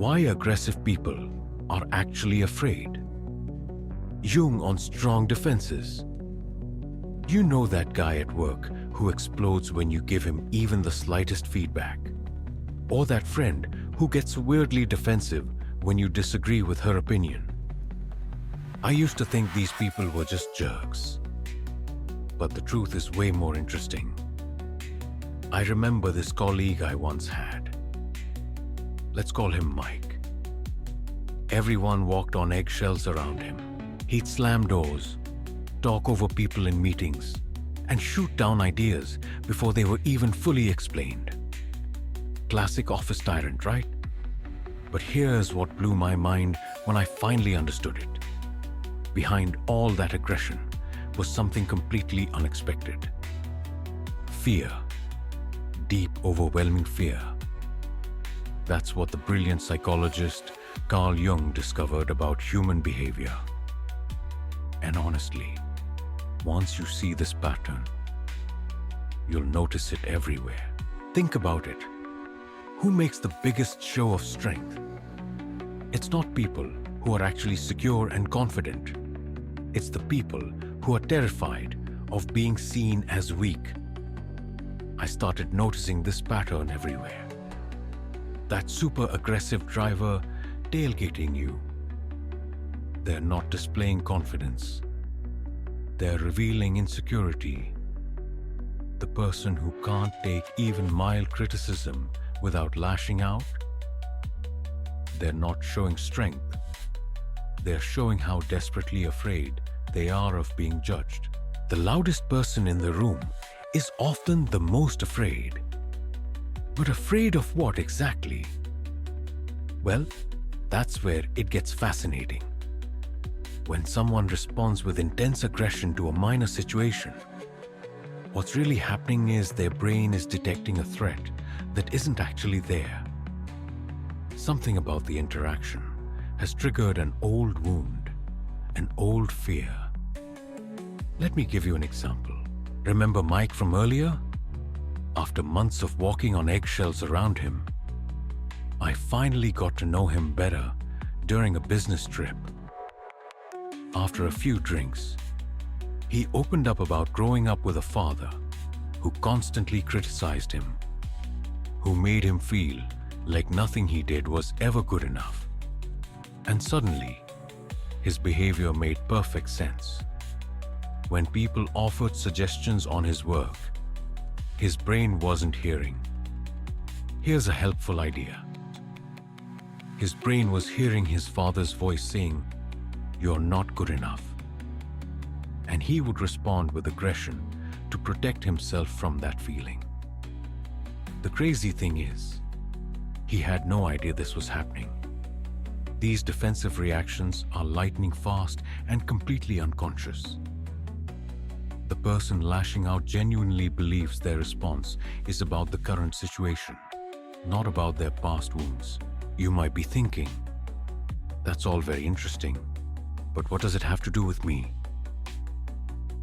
Why aggressive people are actually afraid. Jung on strong defenses. You know that guy at work who explodes when you give him even the slightest feedback? Or that friend who gets weirdly defensive when you disagree with her opinion? I used to think these people were just jerks. But the truth is way more interesting. I remember this colleague I once had. Let's call him Mike. Everyone walked on eggshells around him. He'd slam doors, talk over people in meetings, and shoot down ideas before they were even fully explained. Classic office tyrant, right? But here's what blew my mind when I finally understood it. Behind all that aggression was something completely unexpected. Fear. Deep, overwhelming fear. That's what the brilliant psychologist Carl Jung discovered about human behavior. And honestly, once you see this pattern, you'll notice it everywhere. Think about it. Who makes the biggest show of strength? It's not people who are actually secure and confident. It's the people who are terrified of being seen as weak. I started noticing this pattern everywhere. That super aggressive driver tailgating you. They're not displaying confidence. They're revealing insecurity. The person who can't take even mild criticism without lashing out. They're not showing strength. They're showing how desperately afraid they are of being judged. The loudest person in the room is often the most afraid. But afraid of what exactly? Well, that's where it gets fascinating. When someone responds with intense aggression to a minor situation, what's really happening is their brain is detecting a threat that isn't actually there. Something about the interaction has triggered an old wound, an old fear. Let me give you an example. Remember Mike from earlier? After months of walking on eggshells around him, I finally got to know him better during a business trip. After a few drinks, he opened up about growing up with a father who constantly criticized him, who made him feel like nothing he did was ever good enough. And suddenly, his behavior made perfect sense. When people offered suggestions on his work, his brain wasn't hearing. Here's a helpful idea. His brain was hearing his father's voice saying, "You're not good enough." And he would respond with aggression to protect himself from that feeling. The crazy thing is, he had no idea this was happening. These defensive reactions are lightning fast and completely unconscious. The person lashing out genuinely believes their response is about the current situation, not about their past wounds. You might be thinking, that's all very interesting, but what does it have to do with me?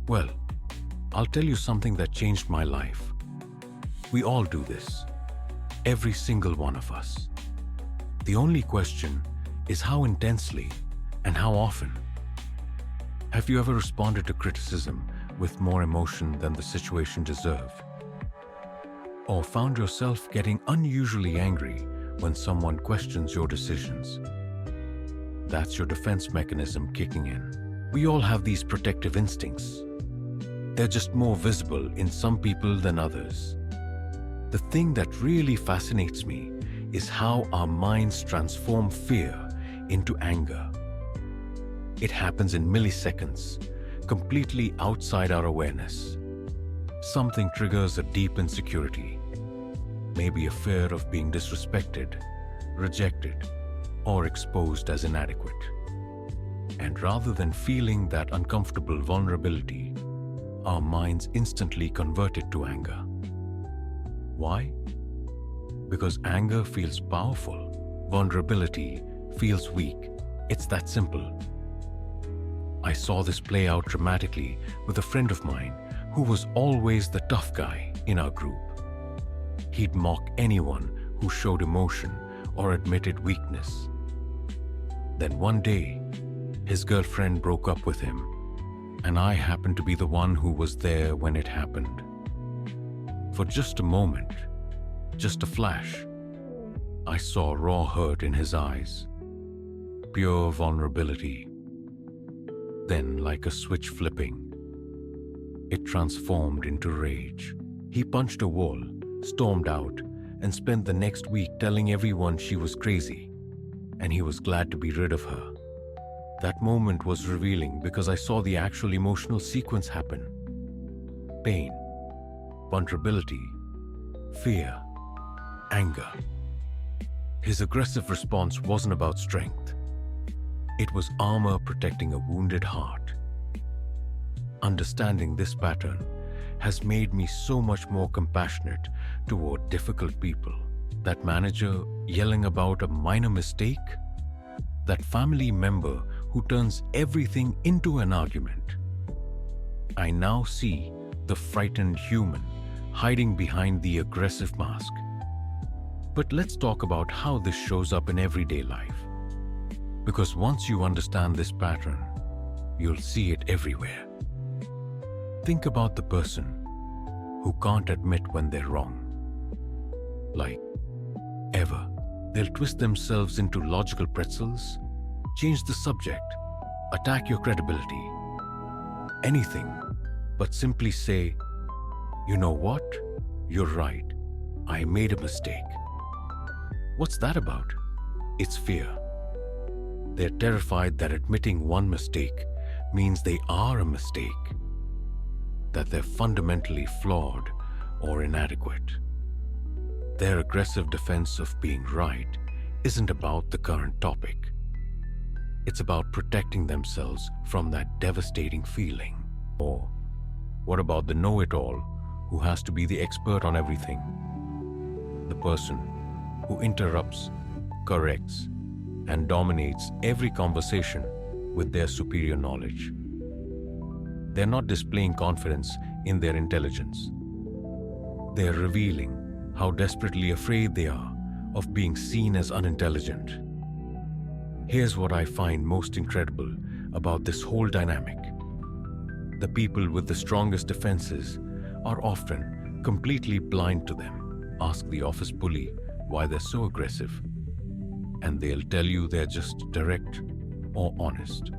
Well, I'll tell you something that changed my life. We all do this, every single one of us. The only question is how intensely and how often. Have you ever responded to criticism with more emotion than the situation deserved? Or found yourself getting unusually angry when someone questions your decisions? That's your defense mechanism kicking in. We all have these protective instincts. They're just more visible in some people than others. The thing that really fascinates me is how our minds transform fear into anger. It happens in milliseconds, completely outside our awareness. Something triggers a deep insecurity, maybe a fear of being disrespected, rejected, or exposed as inadequate. And rather than feeling that uncomfortable vulnerability, our minds instantly convert it to anger. Why? Because anger feels powerful, vulnerability feels weak. It's that simple. I saw this play out dramatically with a friend of mine who was always the tough guy in our group. He'd mock anyone who showed emotion or admitted weakness. Then one day, his girlfriend broke up with him, and I happened to be the one who was there when it happened. For just a moment, just a flash, I saw raw hurt in his eyes, pure vulnerability. Then, like a switch flipping, it transformed into rage. He punched a wall, stormed out, and spent the next week telling everyone she was crazy, and he was glad to be rid of her. That moment was revealing because I saw the actual emotional sequence happen. Pain, vulnerability, fear, anger. His aggressive response wasn't about strength. It was armor protecting a wounded heart. Understanding this pattern has made me so much more compassionate toward difficult people. That manager yelling about a minor mistake, that family member who turns everything into an argument. I now see the frightened human hiding behind the aggressive mask. But let's talk about how this shows up in everyday life. Because once you understand this pattern, you'll see it everywhere. Think about the person who can't admit when they're wrong. Like, ever. They'll twist themselves into logical pretzels, change the subject, attack your credibility. Anything but simply say, "You know what? You're right. I made a mistake." What's that about? It's fear. They're terrified that admitting one mistake means they are a mistake, that they're fundamentally flawed or inadequate. Their aggressive defense of being right isn't about the current topic. It's about protecting themselves from that devastating feeling. Or what about the know-it-all who has to be the expert on everything? The person who interrupts, corrects, and dominates every conversation with their superior knowledge. They're not displaying confidence in their intelligence. They're revealing how desperately afraid they are of being seen as unintelligent. Here's what I find most incredible about this whole dynamic. The people with the strongest defenses are often completely blind to them. Ask the office bully why they're so aggressive, and they'll tell you they're just direct or honest,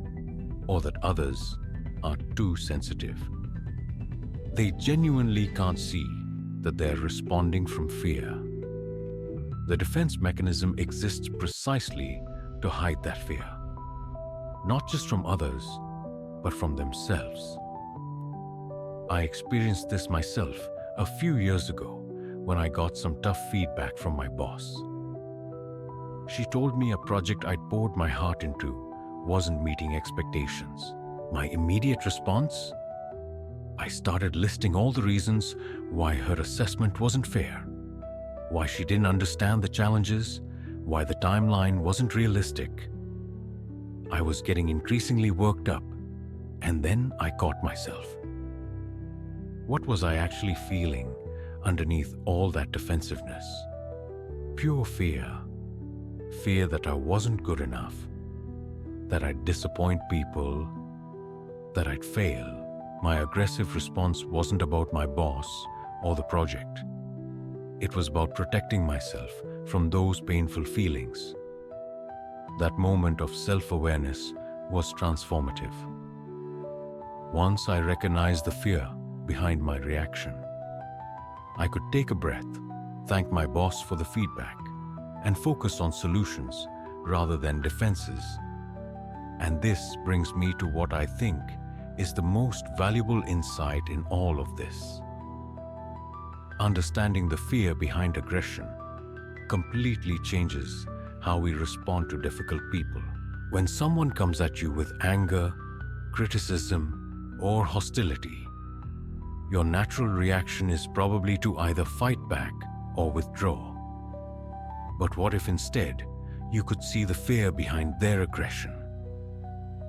or that others are too sensitive. They genuinely can't see that they're responding from fear. The defense mechanism exists precisely to hide that fear, not just from others, but from themselves. I experienced this myself a few years ago when I got some tough feedback from my boss. She told me a project I'd poured my heart into wasn't meeting expectations. My immediate response? I started listing all the reasons why her assessment wasn't fair, why she didn't understand the challenges, why the timeline wasn't realistic. I was getting increasingly worked up, and then I caught myself. What was I actually feeling underneath all that defensiveness? Pure fear. Fear that I wasn't good enough, that I'd disappoint people, that I'd fail. My aggressive response wasn't about my boss or the project. It was about protecting myself from those painful feelings. That moment of self-awareness was transformative. Once I recognized the fear behind my reaction, I could take a breath, thank my boss for the feedback, and focus on solutions rather than defenses. And this brings me to what I think is the most valuable insight in all of this. Understanding the fear behind aggression completely changes how we respond to difficult people. When someone comes at you with anger, criticism, or hostility, your natural reaction is probably to either fight back or withdraw. But what if instead you could see the fear behind their aggression?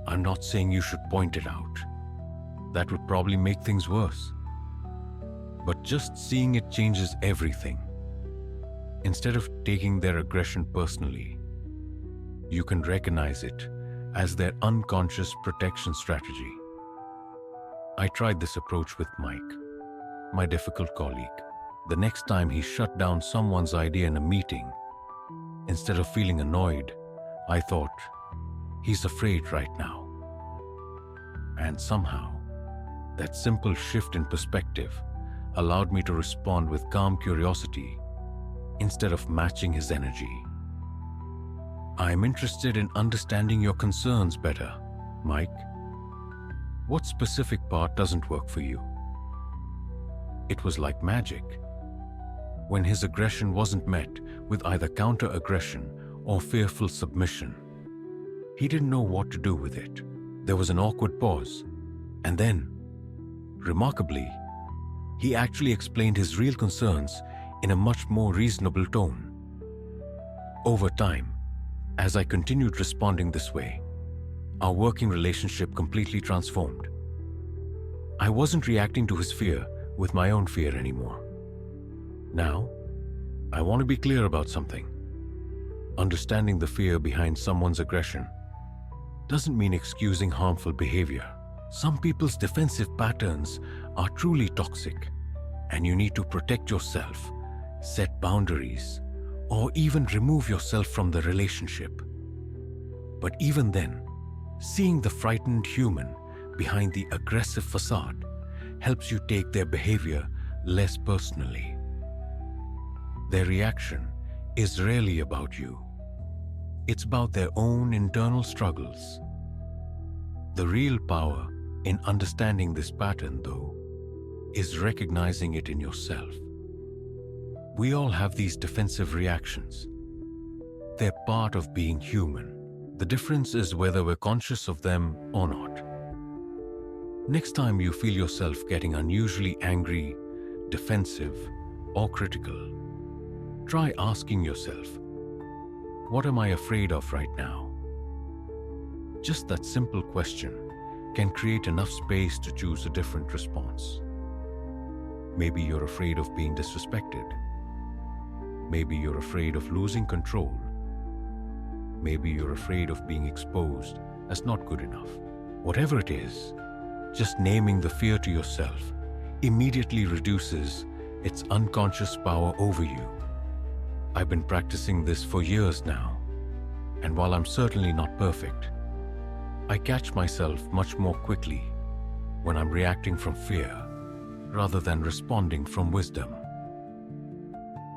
I'm not saying you should point it out. That would probably make things worse. But just seeing it changes everything. Instead of taking their aggression personally, you can recognize it as their unconscious protection strategy. I tried this approach with Mike, my difficult colleague. The next time he shut down someone's idea in a meeting, instead of feeling annoyed, I thought, he's afraid right now. And somehow, that simple shift in perspective allowed me to respond with calm curiosity instead of matching his energy. I'm interested in understanding your concerns better, Mike. What specific part doesn't work for you? It was like magic. When his aggression wasn't met with either counter-aggression or fearful submission, he didn't know what to do with it. There was an awkward pause, and then, remarkably, he actually explained his real concerns in a much more reasonable tone. Over time, as I continued responding this way, our working relationship completely transformed. I wasn't reacting to his fear with my own fear anymore. Now, I want to be clear about something. Understanding the fear behind someone's aggression doesn't mean excusing harmful behavior. Some people's defensive patterns are truly toxic, and you need to protect yourself, set boundaries, or even remove yourself from the relationship. But even then, seeing the frightened human behind the aggressive facade helps you take their behavior less personally. Their reaction is rarely about you. It's about their own internal struggles. The real power in understanding this pattern, though, is recognizing it in yourself. We all have these defensive reactions. They're part of being human. The difference is whether we're conscious of them or not. Next time you feel yourself getting unusually angry, defensive, or critical, try asking yourself, what am I afraid of right now? Just that simple question can create enough space to choose a different response. Maybe you're afraid of being disrespected. Maybe you're afraid of losing control. Maybe you're afraid of being exposed as not good enough. Whatever it is, just naming the fear to yourself immediately reduces its unconscious power over you. I've been practicing this for years now, and while I'm certainly not perfect, I catch myself much more quickly when I'm reacting from fear rather than responding from wisdom.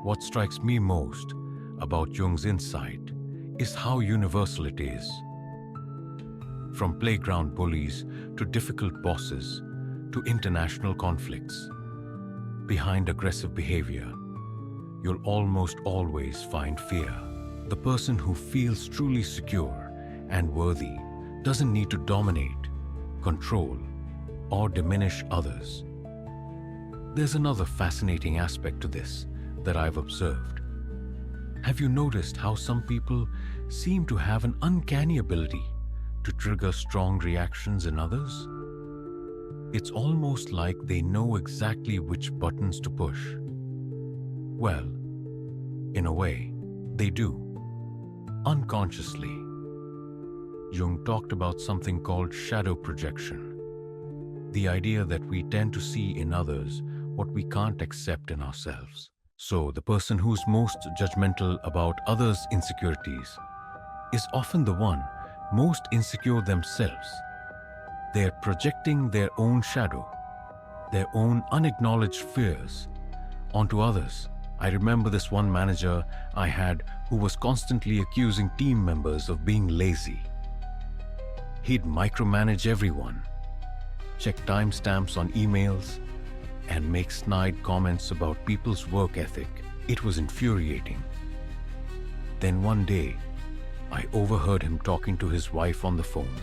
What strikes me most about Jung's insight is how universal it is. From playground bullies to difficult bosses to international conflicts, behind aggressive behavior, you'll almost always find fear. The person who feels truly secure and worthy doesn't need to dominate, control, or diminish others. There's another fascinating aspect to this that I've observed. Have you noticed how some people seem to have an uncanny ability to trigger strong reactions in others? It's almost like they know exactly which buttons to push. Well, in a way, they do. Unconsciously. Jung talked about something called shadow projection. The idea that we tend to see in others what we can't accept in ourselves. So, the person who's most judgmental about others' insecurities is often the one most insecure themselves. They're projecting their own shadow, their own unacknowledged fears, onto others. I remember this one manager I had who was constantly accusing team members of being lazy. He'd micromanage everyone, check timestamps on emails, and make snide comments about people's work ethic. It was infuriating. Then one day, I overheard him talking to his wife on the phone.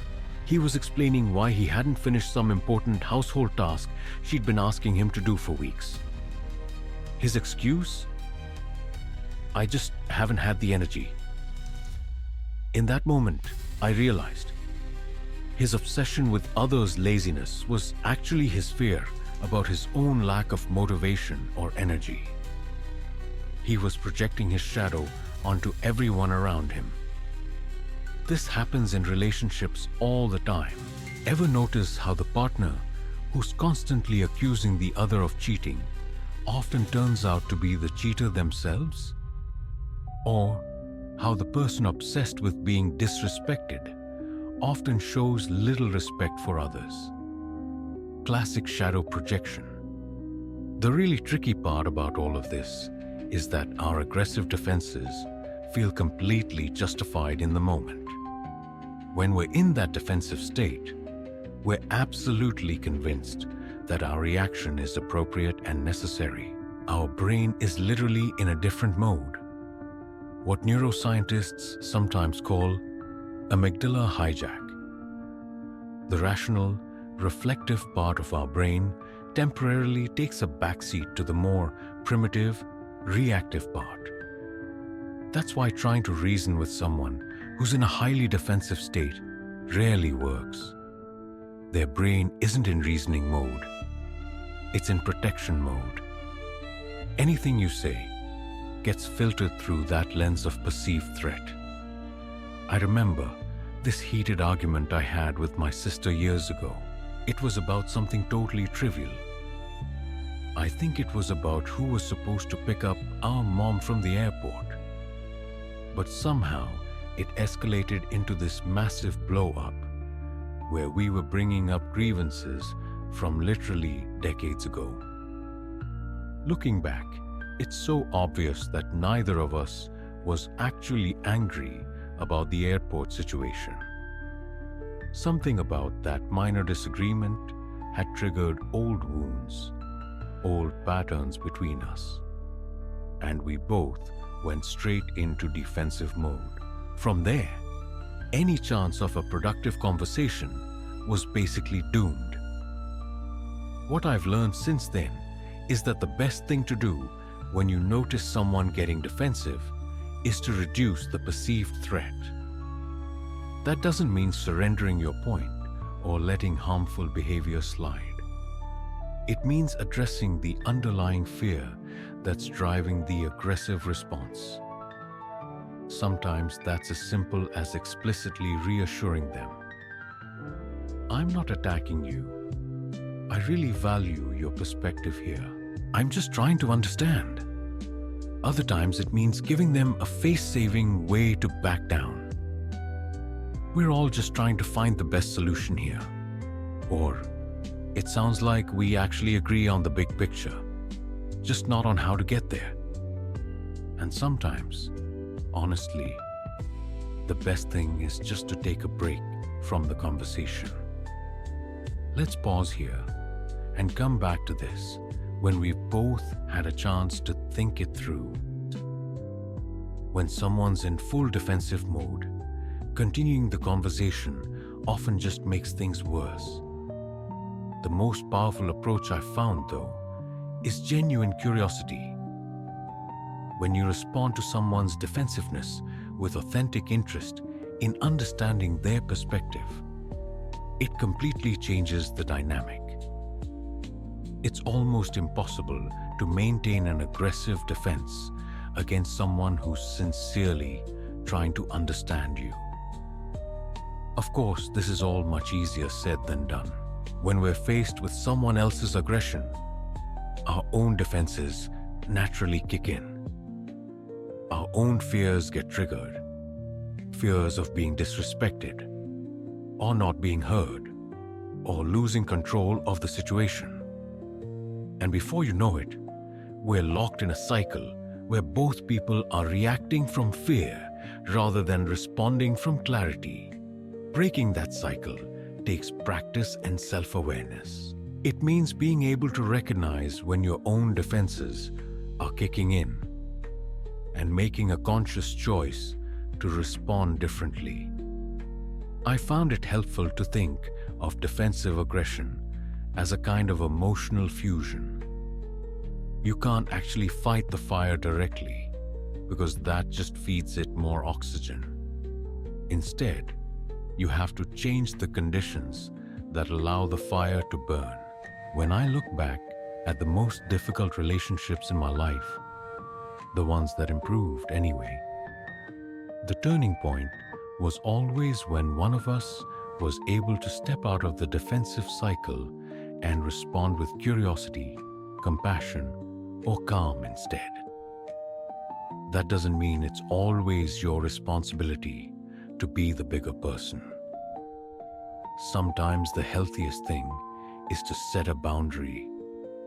He was explaining why he hadn't finished some important household task she'd been asking him to do for weeks. His excuse? I just haven't had the energy. In that moment, I realized his obsession with others' laziness was actually his fear about his own lack of motivation or energy. He was projecting his shadow onto everyone around him. This happens in relationships all the time. Ever notice how the partner who's constantly accusing the other of cheating often turns out to be the cheater themselves? Or how the person obsessed with being disrespected often shows little respect for others? Classic shadow projection. The really tricky part about all of this is that our aggressive defenses feel completely justified in the moment. When we're in that defensive state, we're absolutely convinced that our reaction is appropriate and necessary. Our brain is literally in a different mode, what neuroscientists sometimes call amygdala hijack. The rational, reflective part of our brain temporarily takes a backseat to the more primitive, reactive part. That's why trying to reason with someone who's in a highly defensive state rarely works. Their brain isn't in reasoning mode. It's in protection mode. Anything you say gets filtered through that lens of perceived threat. I remember this heated argument I had with my sister years ago. It was about something totally trivial. I think it was about who was supposed to pick up our mom from the airport. But somehow, it escalated into this massive blow-up where we were bringing up grievances from literally decades ago. Looking back, it's so obvious that neither of us was actually angry about the airport situation. Something about that minor disagreement had triggered old wounds, old patterns between us, and we both went straight into defensive mode. From there, any chance of a productive conversation was basically doomed. What I've learned since then is that the best thing to do when you notice someone getting defensive is to reduce the perceived threat. That doesn't mean surrendering your point or letting harmful behavior slide. It means addressing the underlying fear that's driving the aggressive response. Sometimes that's as simple as explicitly reassuring them. I'm not attacking you. I really value your perspective here. I'm just trying to understand. Other times it means giving them a face-saving way to back down. We're all just trying to find the best solution here. Or it sounds like we actually agree on the big picture, just not on how to get there. And sometimes, honestly, the best thing is just to take a break from the conversation. Let's pause here and come back to this when we've both had a chance to think it through. When someone's in full defensive mode, continuing the conversation often just makes things worse. The most powerful approach I've found, though, is genuine curiosity. When you respond to someone's defensiveness with authentic interest in understanding their perspective, it completely changes the dynamic. It's almost impossible to maintain an aggressive defense against someone who's sincerely trying to understand you. Of course, this is all much easier said than done. When we're faced with someone else's aggression, our own defenses naturally kick in. Our own fears get triggered. Fears of being disrespected, or not being heard, or losing control of the situation. And before you know it, we're locked in a cycle where both people are reacting from fear rather than responding from clarity. Breaking that cycle takes practice and self-awareness. It means being able to recognize when your own defenses are kicking in and making a conscious choice to respond differently. I found it helpful to think of defensive aggression as a kind of emotional fusion. You can't actually fight the fire directly because that just feeds it more oxygen. Instead, you have to change the conditions that allow the fire to burn. When I look back at the most difficult relationships in my life, the ones that improved anyway. The turning point was always when one of us was able to step out of the defensive cycle and respond with curiosity, compassion, or calm instead. That doesn't mean it's always your responsibility to be the bigger person. Sometimes the healthiest thing is to set a boundary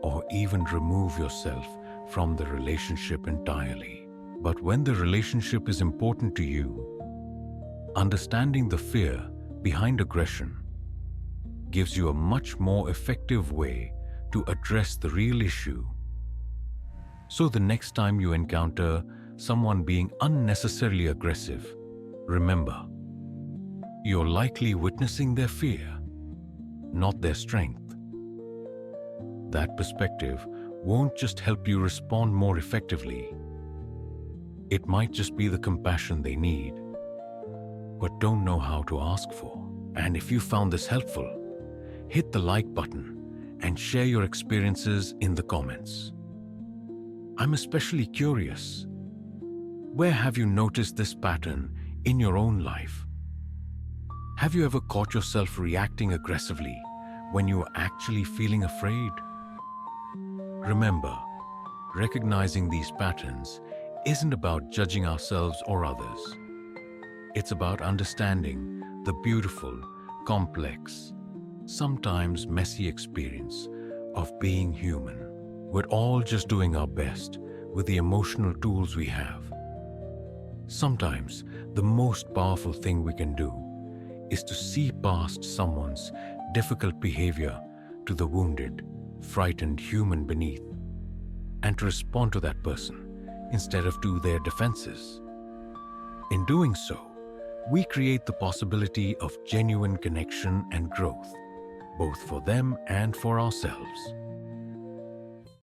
or even remove yourself from the relationship entirely. But when the relationship is important to you, understanding the fear behind aggression gives you a much more effective way to address the real issue. So the next time you encounter someone being unnecessarily aggressive, remember, you're likely witnessing their fear, not their strength. That perspective won't just help you respond more effectively. It might just be the compassion they need, but don't know how to ask for. And if you found this helpful, hit the like button and share your experiences in the comments. I'm especially curious. Where have you noticed this pattern in your own life? Have you ever caught yourself reacting aggressively when you are actually feeling afraid? Remember, recognizing these patterns isn't about judging ourselves or others. It's about understanding the beautiful, complex, sometimes messy experience of being human. We're all just doing our best with the emotional tools we have. Sometimes the most powerful thing we can do is to see past someone's difficult behavior to the wounded, frightened human beneath, and to respond to that person instead of to their defenses. In doing so, we create the possibility of genuine connection and growth, both for them and for ourselves.